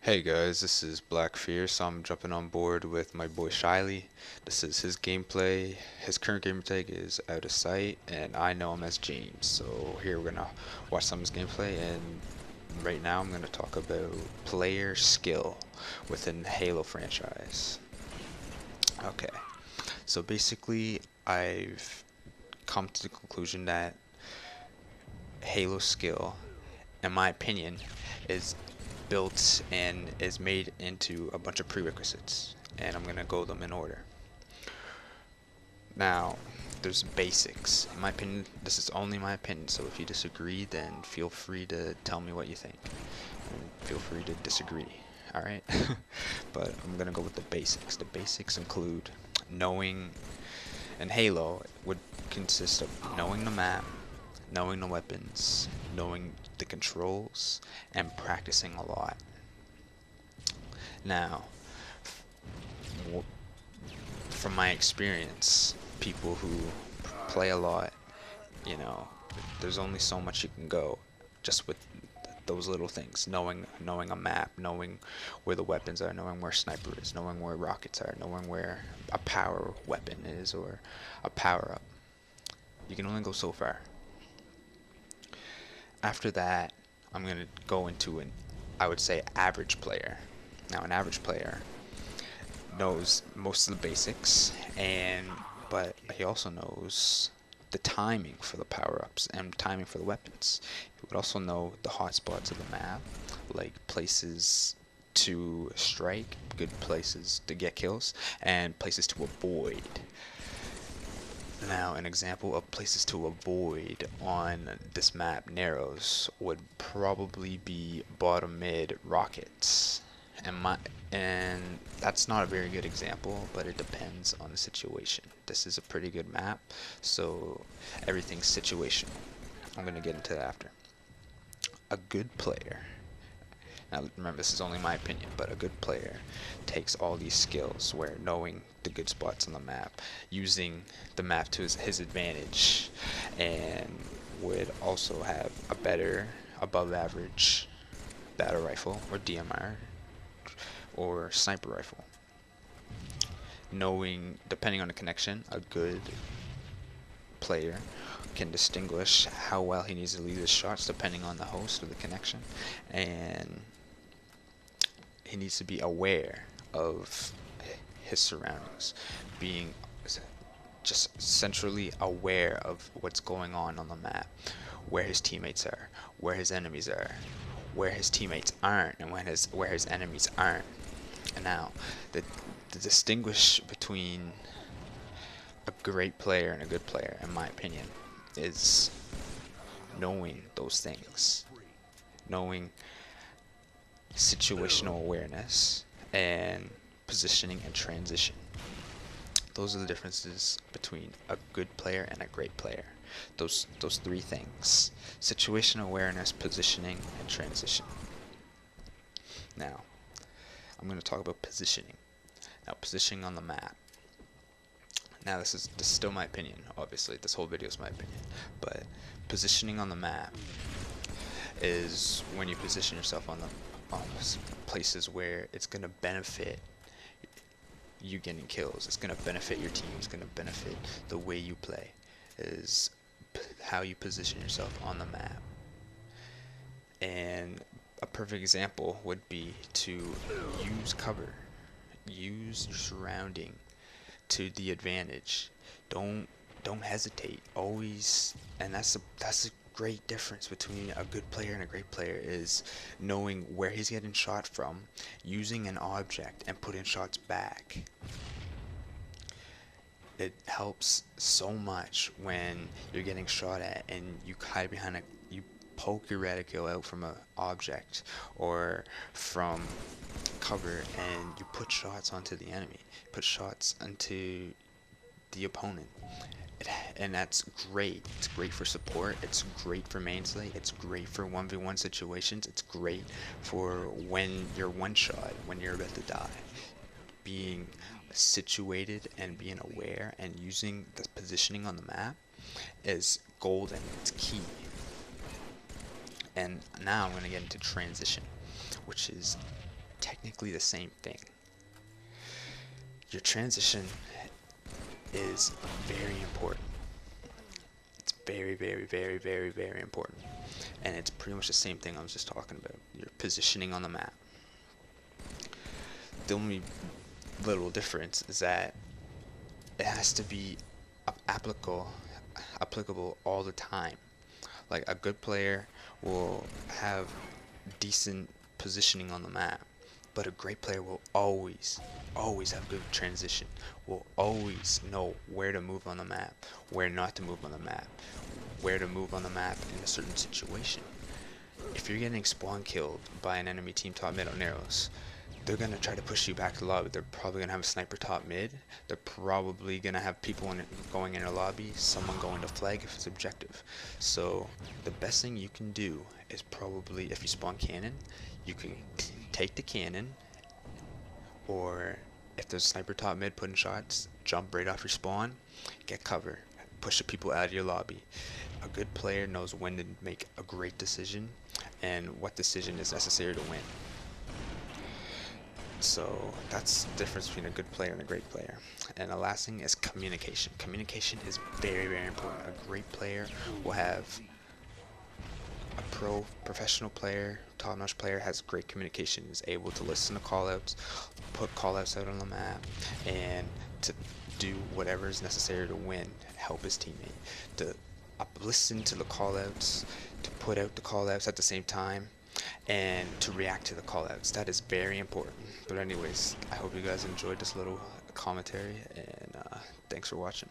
Hey guys, this is Black Fierce. I'm jumping on board with my boy Shiley. This is his gameplay. His current gamer tag is Out of Sight, and I know him as James. So here we're gonna watch some of his gameplay, and right now I'm gonna talk about player skill within the Halo franchise. Okay, so basically I've come to the conclusion that Halo skill, in my opinion, is built and is made into a bunch of prerequisites, and I'm gonna go them in order. Now, there's basics. In my opinion, this is only my opinion, so if you disagree, then feel free to tell me what you think. And feel free to disagree, alright? But I'm gonna go with the basics. The basics include knowing, and Halo would consist of knowing the map, knowing the weapons, knowing the controls, and practicing a lot. Now, from my experience, people who play a lot, you know, there's only so much you can go just with those little things. Knowing a map, knowing where the weapons are, knowing where sniper is, knowing where rockets are, knowing where a power weapon is or a power up. You can only go so far. After that, I'm going to go into I would say, average player. Now, an average player knows most of the basics, but he also knows the timing for the power-ups and timing for the weapons. He would also know the hotspots of the map, like places to strike, good places to get kills, and places to avoid. Now, an example of places to avoid on this map, Narrows, would probably be bottom mid rockets. And that's not a very good example, but it depends on the situation. This is a pretty good map, so everything's situational. I'm gonna get into that after. A good player. Now remember, this is only my opinion, but a good player takes all these skills, where knowing the good spots on the map, using the map to his advantage, and would also have a better, above average battle rifle or DMR or sniper rifle. Knowing, depending on the connection, a good player can distinguish how well he needs to lead his shots depending on the host or the connection, and he needs to be aware of his surroundings, being just centrally aware of what's going on the map, where his teammates are, where his enemies are, where his teammates aren't, and where his enemies aren't. And now, the distinguish between a great player and a good player, in my opinion, is knowing those things, knowing situational awareness, and positioning and transition. Those are the differences between a good player and a great player. Those three things: situational awareness, positioning, and transition. Now, I'm going to talk about positioning. Now, positioning on the map. Now, this is still my opinion. Obviously, this whole video is my opinion, but positioning on the map is when you position yourself on the places where it's going to benefit you getting kills. It's going to benefit your team. It's going to benefit the way you play. Is how you position yourself on the map. And a perfect example would be to use cover. Use your surrounding to the advantage. Don't hesitate. Always, and that's a great difference between a good player and a great player, is knowing where he's getting shot from, using an object and putting shots back. It helps so much when you're getting shot at and you hide behind you poke your reticle out from an object or from cover, and you put shots onto the enemy, put shots onto the opponent. And that's great. It's great for support. It's great for mainsley. It's great for 1v1 situations. It's great for when you're one shot, when you're about to die. Being situated and being aware and using the positioning on the map is golden. It's key. And now I'm going to get into transition, which is technically the same thing. Your transition is very important. It's very, very, very, very, very important. And it's pretty much the same thing I was just talking about. Your positioning on the map. The only little difference is that it has to be applicable all the time. Like a good player will have decent positioning on the map, but a great player will always have good transition, will always know where to move on the map, where not to move on the map, where to move on the map in a certain situation. If you're getting spawn killed by an enemy team top mid on arrows, they're gonna try to push you back to the lobby. They're probably gonna have a sniper top mid. They're probably gonna have people going in a lobby, someone going to flag if it's objective. So the best thing you can do is probably, if you spawn cannon, you can take the cannon, or if there's a sniper top mid putting shots, jump right off your spawn, get cover, push the people out of your lobby. A good player knows when to make a great decision and what decision is necessary to win. So that's the difference between a good player and a great player. And the last thing is communication. Communication is very, very important. A great player will have a professional player, top-notch player has great communication, is able to listen to callouts, put callouts out on the map, and to do whatever is necessary to win, help his teammate, to listen to the callouts, to put out the callouts at the same time, and to react to the callouts. That is very important. But anyways, I hope you guys enjoyed this little commentary, and thanks for watching.